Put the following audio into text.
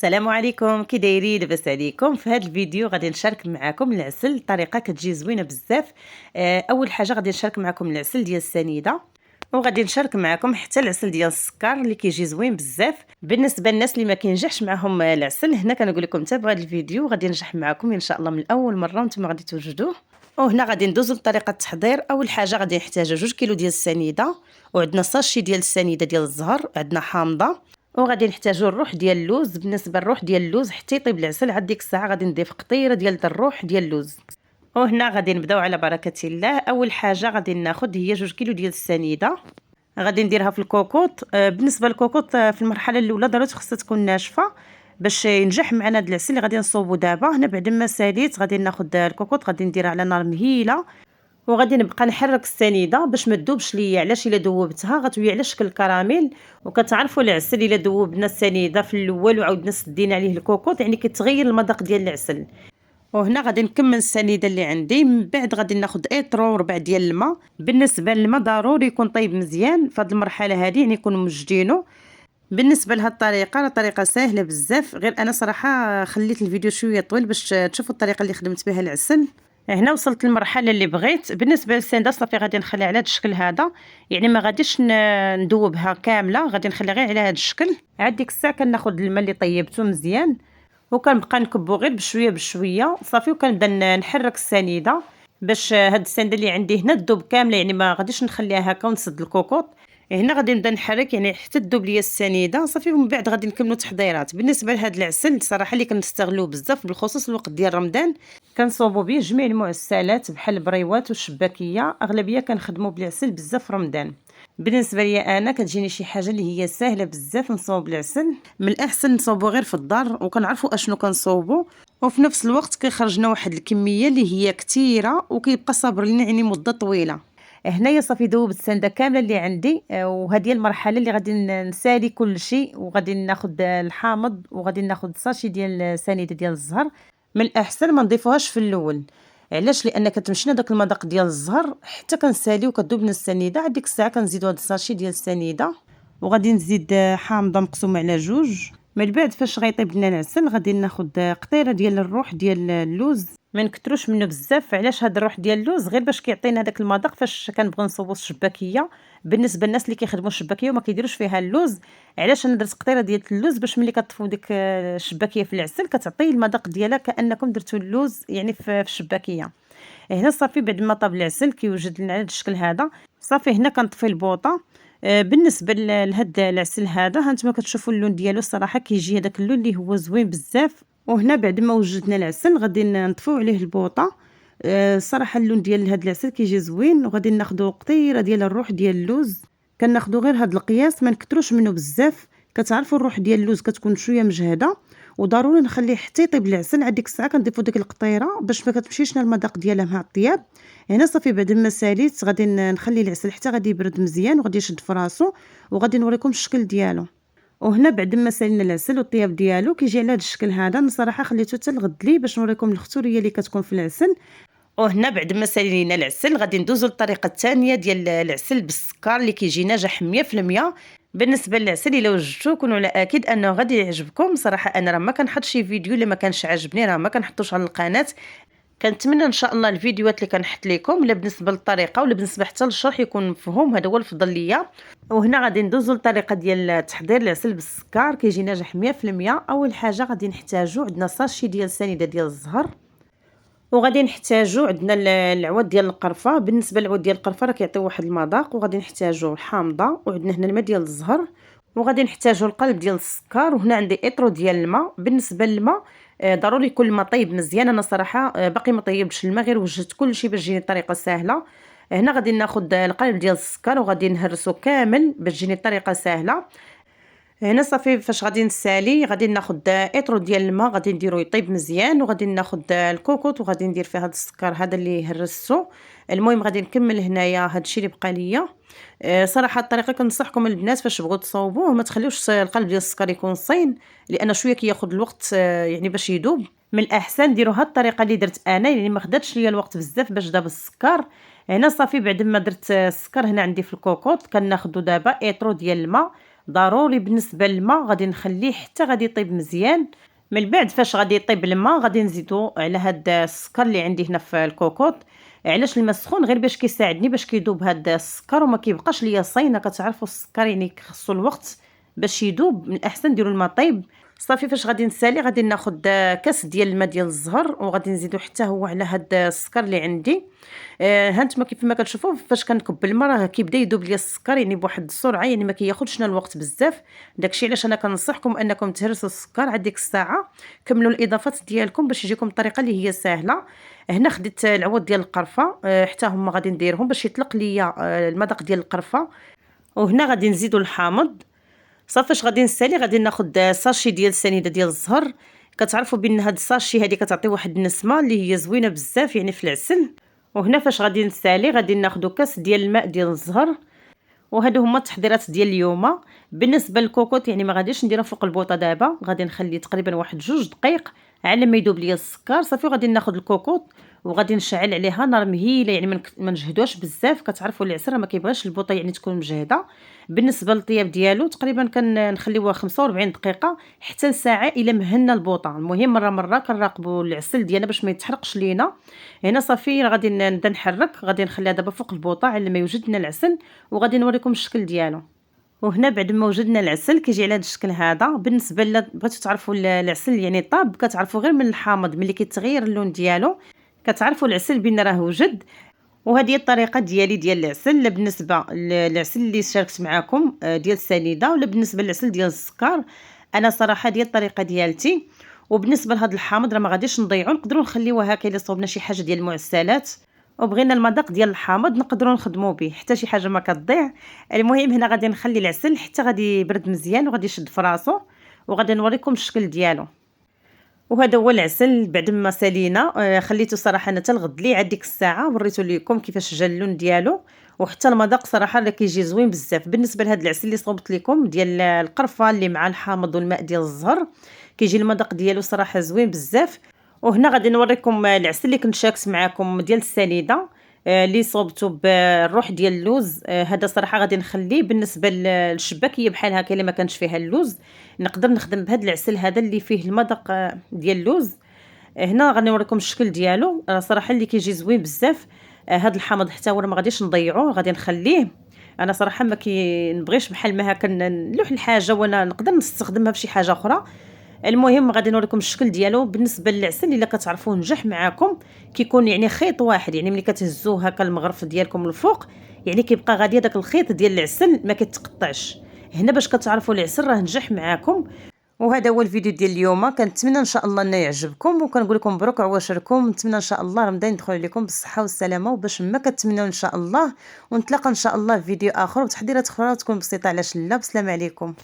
السلام عليكم، كي دايرين؟ لاباس عليكم؟ في هذا الفيديو غادي نشارك معكم العسل، طريقه كتجي زوينه بزاف. اول حاجه غادي نشارك معكم العسل ديال السنيده، وغادي نشارك معكم حتى العسل ديال السكر اللي كيجي زوين بزاف. بالنسبه للناس اللي ما كينجحش معهم العسل، هنا كنقول لكم تابعوا هذا الفيديو غادي ينجح معكم ان شاء الله من اول مره وانتم غادي توجدوه. وهنا غادي ندوزو لطريقه التحضير. اول حاجه غادي نحتاجو 2 كيلو ديال السنيده، وعندنا ساشي ديال السنيده ديال الزهر، عندنا حامضه، وغادي نحتاجو الروح ديال اللوز. بالنسبه للروح ديال اللوز حتى يطيب العسل عاد ديك الساعه غادي نضيف قطيره ديال الروح ديال اللوز. وهنا غادي نبداو على بركه الله. اول حاجه غادي ناخذ هي 2 كيلو ديال السنيده، غادي نديرها في الكوكوط. بالنسبه للكوكوط في المرحله الاولى ضروري خصها تكون ناشفه باش ينجح معنا هذا العسل اللي غادي نصوبو دابا. هنا بعد ما ساليت غادي ناخذ الكوكوط، غادي نديرها على نار مهيله، وغادي نبقى نحرك السنيده باش ما تذوبش ليا. علاش؟ الا ذوبتها غتولي على شكل الكراميل، وكتعرفوا العسل الا ذوبنا السنيده في الاول وعاودنا سدينا عليه الكوكوط يعني كيتغير المذاق ديال العسل. وهنا غادي نكمل السنيده اللي عندي. من بعد غادي ناخذ ايطرو ربع ديال الماء. بالنسبه للماء ضروري يكون طيب مزيان في هذه المرحله هذه، يعني يكون موجدينه. بالنسبه لهاد الطريقه راه طريقه سهله بزاف، غير انا صراحه خليت الفيديو شويه طويل باش تشوفوا الطريقه اللي خدمت بها العسل. هنا وصلت للمرحله اللي بغيت. بالنسبه للسنده صافي غادي نخليها على هذا الشكل هذا، يعني ما غاديش ندوبها كامله، غادي نخليها غير على هذا الشكل. عاد ديك الساعه كناخذ الماء اللي طيبته مزيان وكنبقى نكبو غير بشويه بشويه صافي، وكنبدا نحرك السنيده باش هاد السنده اللي عندي هنا تذوب كامله، يعني ما غاديش نخليها هكا ونسد الكوكوط. هنا غادي نبدا نحرك يعني حتى تذوب ليا السنيده صافي، ومن بعد غادي نكملوا تحضيرات. بالنسبه لهذا العسل صراحه اللي كنستغلوه بزاف بالخصوص الوقت ديال رمضان، كنصوبوا به جميع المعسلات بحال البريوات والشباكيه، اغلبيه كنخدموا بالعسل بزاف في رمضان. بالنسبه لي انا كتجيني شي حاجه اللي هي سهله بزاف نصوب العسل، من الاحسن نصوبو غير في الدار وكنعرفوا اشنو كنصوبو، وفي نفس الوقت كيخرجنا واحد الكميه اللي هي كثيره وكيبقى صابر لنا يعني مده طويله. هنايا صافي ذوبت السنده كامله اللي عندي، وهذه المرحله اللي غادي نسالي كل شيء، وغادي ناخذ الحامض وغادي ناخذ ساشي ديال سنيده ديال الزهر. من الاحسن ما نضيفوهاش في الاول. علاش؟ لان كتمشينا داك المذاق ديال الزهر حتى كنساليو كذوب لنا السنيده. عاد ديك الساعه كنزيدو هاد الساشي ديال السنيده، وغادي نزيد حامضه مقسومه على 2. من بعد فاش غيطيب لنا العسل غادي ناخذ قطيره ديال الروح ديال اللوز. ما نكثروش منه بزاف. علاش؟ هاد الروح ديال اللوز غير باش كيعطينا داك المذاق فاش كنبغيو نصوبو الشباكيه. بالنسبه للناس اللي كيخدموا الشباكيه وما كيديروش فيها اللوز، علاش انا درت قطيره ديال اللوز؟ باش ملي كطفوا ديك الشباكيه في العسل كتعطي المذاق ديالها كانكم درتوا اللوز يعني في الشباكيه. هنا صافي بعد ما طاب العسل كيوجد لنا على الشكل هذا. صافي هنا كنطفي البوطه. بالنسبه لهاد العسل هذا هانتوما كتشوفوا اللون ديالو الصراحه كيجي هذاك اللون اللي هو زوين بزاف. وهنا بعد ما وجدنا العسل غادي نطفيو عليه البوطه. الصراحه اللون ديال هاد العسل كيجي زوين. وغادي ناخذوا قطيره ديال الروح ديال اللوز، كناخذوا غير هاد القياس ما نكثروش منه بزاف. كتعرفوا الروح ديال اللوز كتكون شويه مجهده، وضروري نخليه حتى يطيب العسل. عاد ديك الساعه كنضيفوا ديك القطيره باش ما كتمشيش لنا المذاق ديالها مع الطياب. هنا صافي بعد ما ساليت غادي نخلي العسل حتى غادي يبرد مزيان وغادي يشد في راسو، وغادي نوريكم الشكل ديالو. وهنا بعد ما سالينا العسل والطياب ديالو كيجي على هذا الشكل هذا. انا صراحه خليته حتى الغد لي باش نوريكم الختوريه اللي كتكون في العسل. وهنا بعد ما سالينا العسل غادي ندوزو للطريقه الثانيه ديال العسل بالسكر اللي كيجي ناجح 100%. بالنسبه للعسل الا وجدتوه كونوا على اكيد انه غادي يعجبكم. صراحه انا راه ما كنحطش شي فيديو اللي ما كانش عجبني راه ما كنحطوش على القناه. كنتمنى ان شاء الله الفيديوهات اللي كنحط لكم لا بالنسبه للطريقه ولا بالنسبه حتى للشرح يكون مفهوم، هذا هو الفضل ليا. وهنا غادي ندوزو للطريقه ديال تحضير العسل بالسكر كيجي ناجح 100%. اول حاجه غادي نحتاجو عندنا ساشي ديال السنيده ديال الزهر، وغادي نحتاجو عندنا العود ديال القرفه. بالنسبه للعود ديال القرفه راه كيعطيو واحد المذاق. وغادي نحتاجو الحامضه، وعندنا هنا الماء ديال الزهر، وغادي نحتاجو القلب ديال السكر. وهنا عندي اطرو ديال الماء. بالنسبه للماء ضروري يكون الماء طيب مزيان. انا صراحه باقي ما طيبش الماء، غير وجدت كلشي باش تجيني الطريقه سهله. هنا غادي ناخذ القلب ديال السكر وغادي نهرسو كامل باش تجيني الطريقه سهله. هنا صافي فاش غادي نسالي غادي ناخذ اطرو ديال الماء غادي نديرو يطيب مزيان، وغادي ناخذ الكوكوط وغادي ندير فيه هذا السكر هذا اللي هرستو. المهم غادي نكمل هنايا هذا الشيء اللي بقى ليا. صراحه الطريقه كنصحكم البنات فاش تبغوا تصاوبوه ما تخليوش القلب ديال السكر يكون صين، لان شويه كياخذ الوقت يعني باش يذوب. من الاحسن ديروا هذه الطريقه اللي درت انا، يعني ما خداتش ليا الوقت بزاف باش داب السكر. هنا صافي بعد ما درت السكر هنا عندي في الكوكوط كناخذوا دابا اطرو ديال الماء ضروري بالنسبه للماء غادي نخليه حتى غادي يطيب مزيان. من بعد فاش غادي يطيب الماء غادي نزيدو على هاد السكر اللي عندي هنا في الكوكوط. علاش الماء سخون؟ غير باش كيساعدني باش كيذوب هاد السكر وما كيبقاش ليا صاينه. كتعرفوا السكر يعني خصو الوقت باش يذوب، من الاحسن ديروا الماء طيب. صافي فاش غادي نسالي غادي ناخذ كاس ديال الماء ديال الزهر وغادي نزيدو حتى هو على هاد السكر اللي عندي. ها نتوما كيف ما كتشوفوا فاش كنكب الماء راه كيبدا يذوب ليا السكر يعني بواحد السرعه، يعني ما كياخذش الوقت بزاف. داكشي علاش انا كنصحكم انكم تهرسوا السكر عاد ديك الساعه. كملوا الاضافات ديالكم باش يجيكم الطريقه اللي هي سهله. هنا خديت العود ديال القرفه حتى هما غادي نديرهم باش يطلق ليا المذاق ديال القرفه. وهنا غادي نزيدوا الحامض. صافي فاش غادي نسالي غادي ناخذ ساشي ديال السنيده ديال الزهر. كتعرفوا بان هاد الساشي هادي كتعطي واحد النسمه اللي هي زوينه بزاف يعني في العسل. وهنا فاش غادي نسالي غادي ناخذ كاس ديال الماء ديال الزهر. وهادو هما التحضيرات ديال اليوم. بالنسبه للكوكوط يعني ما غاديش نديرها فوق البوطه دابا، غادي نخلي تقريبا واحد 2 دقائق على ما يذوب ليا السكر. صافي غادي ناخذ الكوكوط وغادي نشعل عليها نار مهيله، يعني ما نجهدوش بزاف. كتعرفوا العسل ما كيبغيش البوطه يعني تكون مجهده. بالنسبه للطياب ديالو تقريبا كنخليوها 45 دقيقه حتى ساعه الا مهنا البوطه. المهم مره مره كنراقبوا العسل ديالنا باش ما يتحرقش لينا. هنا صافي غادي نبدا نحرك، غادي نخليها دابا فوق البوطه على ما يوجد لنا العسل وغادي نوريكم الشكل ديالو. وهنا بعد ما وجدنا العسل كيجي على هذا الشكل هذا. بالنسبه بغيتو تعرفوا العسل يعني طاب، كتعرفوا غير من الحامض ملي كيتغير اللون ديالو كتعرفوا العسل بان راه وجد. وهذه الطريقه ديالي ديال العسل. لا بالنسبه للعسل اللي شاركت معكم ديال السنيده، ولا بالنسبه للعسل ديال السكر، انا صراحه ديال الطريقه ديالتي. وبالنسبه لهذا الحامض راه ما غاديش نضيعو، نقدروا نخليوه هكا الا صوبنا شي حاجه ديال المعسلات وبغينا المذاق ديال الحامض نقدروا نخدموا به، حتى شي حاجه ما كتضيع. المهم هنا غادي نخلي العسل حتى غادي يبرد مزيان وغادي يشد في راسو وغادي نوريكم الشكل ديالو. وهذا هو العسل بعد ما سالينا. خليته صراحه انا حتى الغد لي عاد ديك الساعه وريته لكم كيفاش جا اللون ديالو. وحتى المذاق صراحه راه كيجي زوين بزاف. بالنسبه لهذا العسل اللي صوبت لكم ديال القرفه اللي مع الحامض والماء ديال الزهر كيجي المذاق ديالو صراحه زوين بزاف. وهنا غادي نوريكم العسل اللي كنت شاركت معكم ديال السنيده اللي صوبته بالروح ديال اللوز. هذا صراحه غادي نخليه بالنسبه للشباكيه بحال هكا الا ما كانش فيها اللوز نقدر نخدم بهذا العسل هذا اللي فيه المذاق ديال اللوز. هنا غادي نوريكم الشكل ديالو صراحه اللي كيجي زوين بزاف. هذا الحامض حتى هو ما غاديش نضيعوه، غادي نخليه. انا صراحه ما كنبغيش بحال ما هكا نلوح الحاجه وانا نقدر نستخدمها في شي حاجه اخرى. المهم غادي نوريكم الشكل ديالو. بالنسبه للعسل الا كتعرفوه نجح معاكم كيكون يعني خيط واحد، يعني ملي كتهزوه هكا المغرف ديالكم الفوق يعني كيبقى غادي هذاك الخيط ديال العسل ما كيتقطعش. هنا باش كتعرفوا العسل راه نجح معاكم. وهذا هو الفيديو ديال اليوم. كنتمنى ان شاء الله انه يعجبكم وكنقول لكم مبروك عواشركم. نتمنى ان شاء الله رمضان يدخل عليكم بالصحه والسلامه وباش ما كتمنوا ان شاء الله. ونتلاقى ان شاء الله في فيديو اخر وتحضيرات اخرى تكون بسيطه على شله. بسلام عليكم.